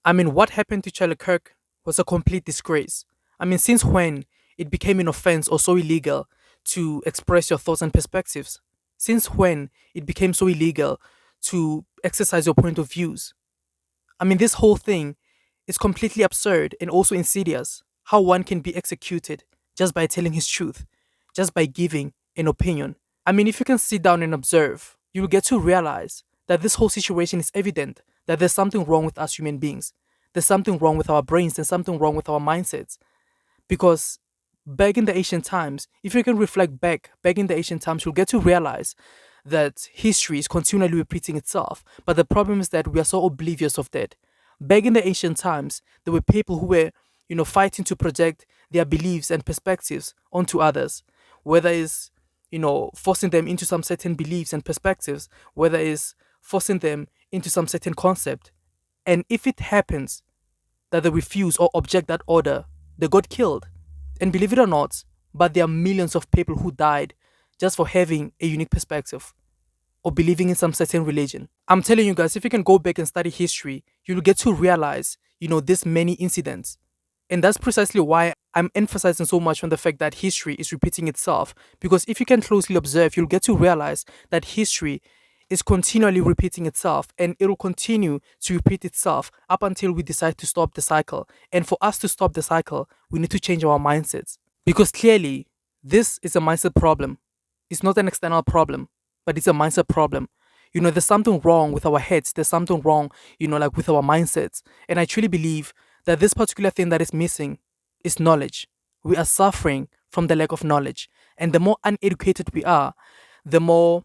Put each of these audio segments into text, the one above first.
I mean, what happened to Charlie Kirk was a complete disgrace. I mean, since when it became an offense or so illegal to express your thoughts and perspectives? Since when it became so illegal to exercise your point of views? I mean, this whole thing is completely absurd and also insidious. How one can be executed just by telling his truth, just by giving an opinion. I mean, if you can sit down and observe, you will get to realize that this whole situation is evident that there's something wrong with us human beings. There's something wrong with our brains, there's something wrong with our mindsets. Because back in the ancient times, if you can reflect back in the ancient times, you'll get to realize that history is continually repeating itself. But the problem is that we are so oblivious of that. Back in the ancient times, there were people who were, fighting to project their beliefs and perspectives onto others, whether it's, forcing them into some certain beliefs and perspectives, whether it's forcing them into some certain concept. And if it happens that they refuse or object that order, they got killed. And believe it or not, but there are millions of people who died just for having a unique perspective or believing in some certain religion. I'm telling you guys, if you can go back and study history, you'll get to realize, this many incidents. And that's precisely why I'm emphasizing so much on the fact that history is repeating itself. Because if you can closely observe, you'll get to realize that history is continually repeating itself and it will continue to repeat itself up until we decide to stop the cycle. And for us to stop the cycle, we need to change our mindsets. Because clearly, this is a mindset problem. It's not an external problem, but it's a mindset problem. There's something wrong with our heads. There's something wrong, like with our mindsets. And I truly believe that this particular thing that is missing is knowledge. We are suffering from the lack of knowledge. And the more uneducated we are, the more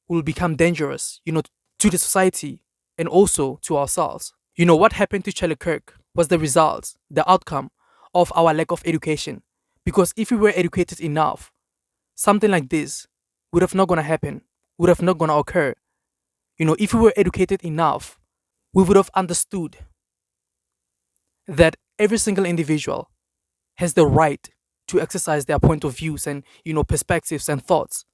will become dangerous, to the society and also to ourselves. What happened to Charlie Kirk was the result, the outcome of our lack of education. Because if we were educated enough, something like this would have not gonna happen, would have not gonna occur. If we were educated enough, we would have understood that every single individual has the right to exercise their point of views and, perspectives and thoughts.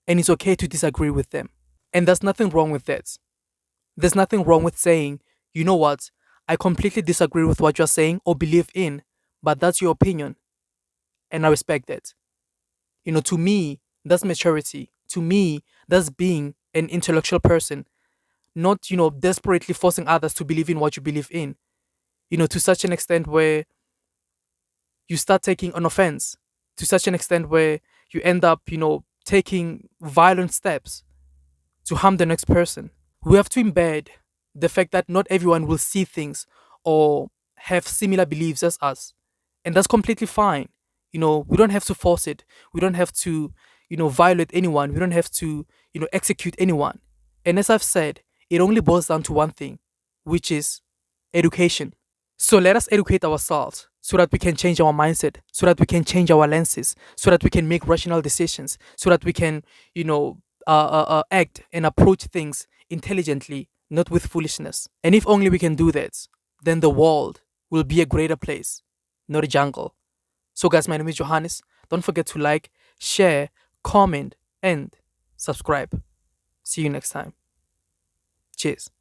And it's okay to disagree with them. And there's nothing wrong with that. There's nothing wrong with saying, you know what, I completely disagree with what you're saying or believe in, but that's your opinion. And I respect that. To me, that's maturity. To me, that's being an intellectual person, not, desperately forcing others to believe in what you believe in, to such an extent where you start taking an offense, to such an extent where you end up, taking violent steps to harm the next person. We have to embed the fact that not everyone will see things or have similar beliefs as us. And that's completely fine. We don't have to force it. We don't have to, violate anyone. We don't have to, execute anyone. And as I've said, it only boils down to one thing, which is education. So let us educate ourselves so that we can change our mindset, so that we can change our lenses, so that we can make rational decisions, so that we can, act and approach things intelligently, not with foolishness. And if only we can do that, then the world will be a greater place, not a jungle. So, guys, my name is Johannes. Don't forget to like, share, comment, and subscribe. See you next time. Cheers.